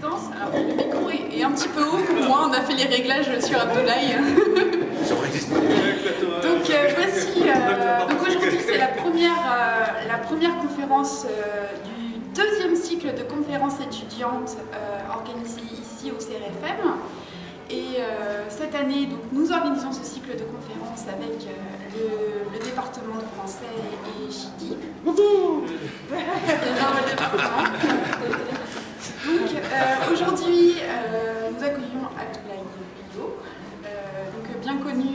présence. Alors, le micro est un petit peu haut pour moi, on a fait les réglages sur Abdoulaye. Donc voici, donc aujourd'hui c'est la première conférence du deuxième cycle de conférences étudiantes organisées ici au CRFM. Et cette année, donc, nous organisons ce cycle de conférences avec le département de français et Chidi. Énorme département. Donc aujourd'hui, nous accueillons Abdoulaye Bio, donc bien connu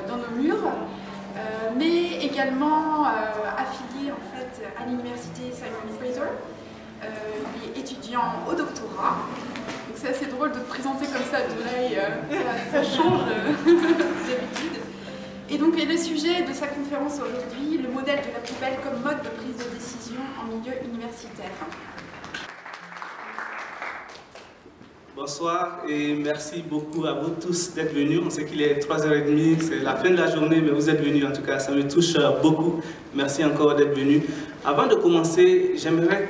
dans nos murs, mais également affilié en fait à l'université Simon Fraser. Il est étudiant au doctorat. Donc c'est assez drôle de te présenter comme ça, Abdoulaye, ça change d'habitude. Et donc le sujet de sa conférence aujourd'hui, le modèle de la poubelle comme mode de prise de décision en milieu universitaire. Bonsoir et merci beaucoup à vous tous d'être venus. On sait qu'il est 3h30, c'est la fin de la journée, mais vous êtes venus en tout cas, ça me touche beaucoup. Merci encore d'être venus. Avant de commencer, j'aimerais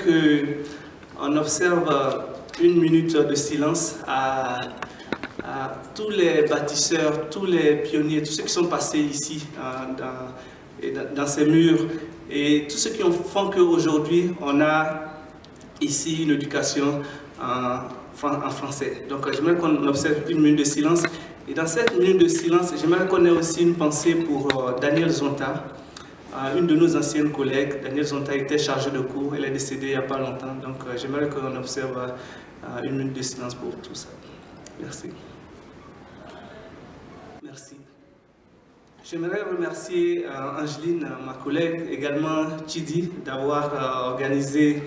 qu'on observe une minute de silence à tous les bâtisseurs, tous les pionniers, tous ceux qui sont passés ici dans ces murs et tous ceux qui font qu'aujourd'hui on a ici une éducation en français. Donc j'aimerais qu'on observe une minute de silence. Et dans cette minute de silence, j'aimerais qu'on ait aussi une pensée pour Danielle Zonta, une de nos anciennes collègues. Danielle Zonta était chargée de cours, elle est décédée il n'y a pas longtemps. Donc j'aimerais qu'on observe une minute de silence pour tout ça. Merci. Merci. J'aimerais remercier Angeline, ma collègue, également Chidi, d'avoir organisé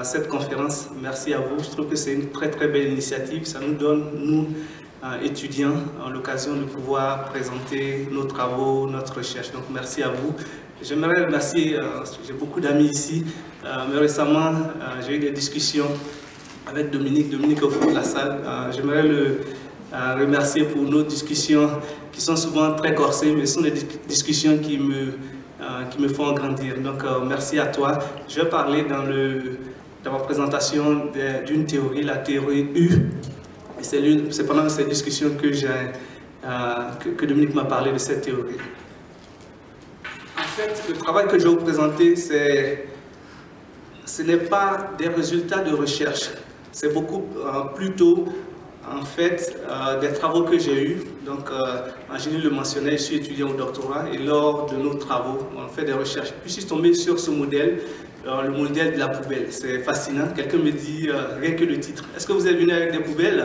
cette conférence. Merci à vous. Je trouve que c'est une très belle initiative. Ça nous donne, nous, étudiants, l'occasion de pouvoir présenter nos travaux, notre recherche. Donc merci à vous. J'aimerais remercier, j'ai beaucoup d'amis ici, mais récemment j'ai eu des discussions avec Dominique au fond de la salle. J'aimerais le remercier pour nos discussions qui sont souvent très corsées, mais ce sont des discussions qui me font grandir. Donc merci à toi. Je vais parler dans ma présentation d'une théorie, la théorie U. C'est pendant ces discussions que Dominique m'a parlé de cette théorie. En fait, le travail que je vais vous présenter, ce n'est pas des résultats de recherche. C'est beaucoup plutôt, en fait, des travaux que j'ai eus. Donc, Angéline le mentionnait, je suis étudiant au doctorat et lors de nos travaux, on fait des recherches. Puis je suis tombé sur ce modèle, le modèle de la poubelle. C'est fascinant. Quelqu'un me dit, rien que le titre. Est-ce que vous êtes venu avec des poubelles?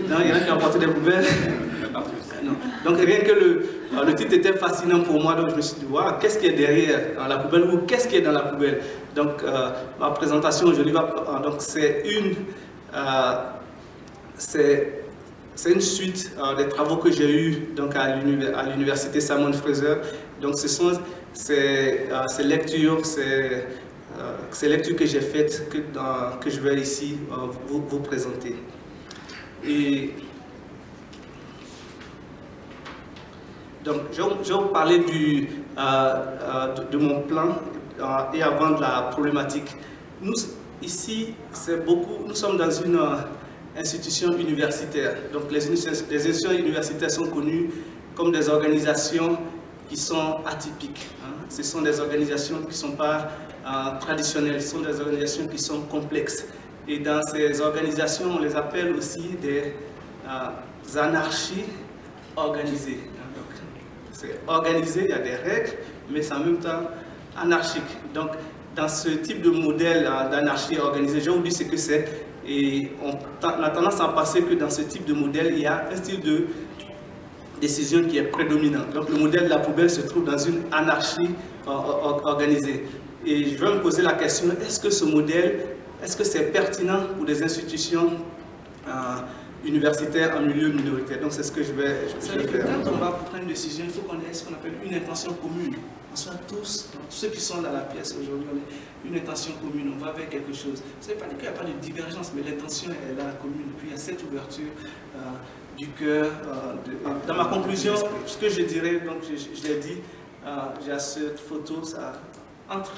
Non, il y en a qui ont apporté des poubelles. Non. Donc, rien que le titre était fascinant pour moi. Donc, je me suis dit, wow, qu'est-ce qu'il y a derrière la poubelle ou qu'est-ce qu'il y a dans la poubelle? Donc, ma présentation aujourd'hui, donc c'est une suite des travaux que j'ai eus donc, à l'université Simon Fraser. Donc, ce sont ces lectures que j'ai faites que je vais ici vous présenter. Et donc, je vais vous parler de mon plan et avant de la problématique. Nous, ici, nous sommes dans une institution universitaire. Donc, les institutions universitaires sont connues comme des organisations qui sont atypiques. Ce sont des organisations qui ne sont pas traditionnelles, ce sont des organisations qui sont complexes. Et dans ces organisations, on les appelle aussi des anarchies organisées. C'est organisé, il y a des règles, mais c'est en même temps anarchique. Donc, dans ce type de modèle d'anarchie organisée, je vous dis ce que c'est. Et on a tendance à penser que dans ce type de modèle, il y a un style de décision qui est prédominant. Donc, le modèle de la poubelle se trouve dans une anarchie organisée. Et je vais me poser la question, est-ce que ce modèle, est-ce que c'est pertinent pour des institutions universitaire en milieu minoritaire. Donc c'est ce que je vais faire. Quand on va prendre une décision, il faut qu'on ait ce qu'on appelle une intention commune. On soit tous ceux qui sont dans la pièce aujourd'hui, on a une intention commune, on va vers quelque chose. Ça ne veut pas dire qu'il n'y a pas de divergence, mais l'intention est là commune. Puis il y a cette ouverture du cœur. Dans ma conclusion, ce que je dirais, donc je l'ai dit, j'ai cette photo, ça entre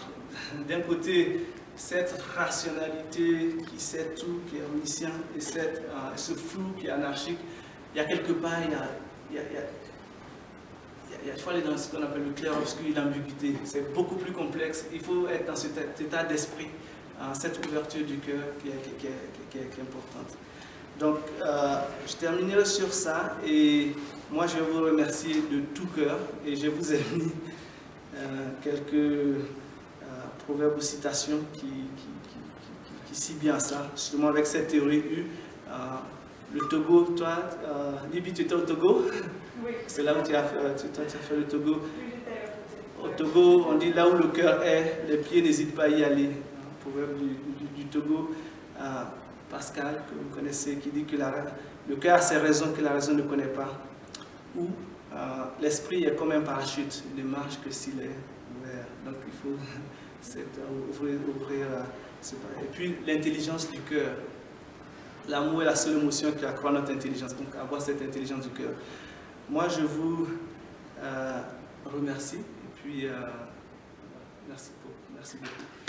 d'un côté cette rationalité qui sait tout, qui est omniscient, et ce flou qui est anarchique, il y a quelque part, il faut aller dans ce qu'on appelle le clair-obscur et l'ambiguïté. C'est beaucoup plus complexe. Il faut être dans cet état d'esprit, cette ouverture du cœur qui est importante. Donc, je terminerai sur ça et moi je vous remercie de tout cœur et je vous ai mis quelques proverbes ou citations qui cient bien ça, justement avec cette théorie U. Le Togo, toi, Libye, tu étais au Togo? Oui. C'est là où tu as fait le Togo. Oui, au Togo, on dit là où le cœur est, les pieds n'hésitent pas à y aller. Proverbe du Togo. Pascal, que vous connaissez, qui dit que le cœur a ses raisons que la raison ne connaît pas. Ou l'esprit est comme un parachute, il ne marche que s'il est ouvert. Donc il faut ouvrir et puis l'intelligence du cœur. L'amour est la seule émotion qui accroît notre intelligence, donc avoir cette intelligence du cœur. Moi je vous remercie et puis merci beaucoup.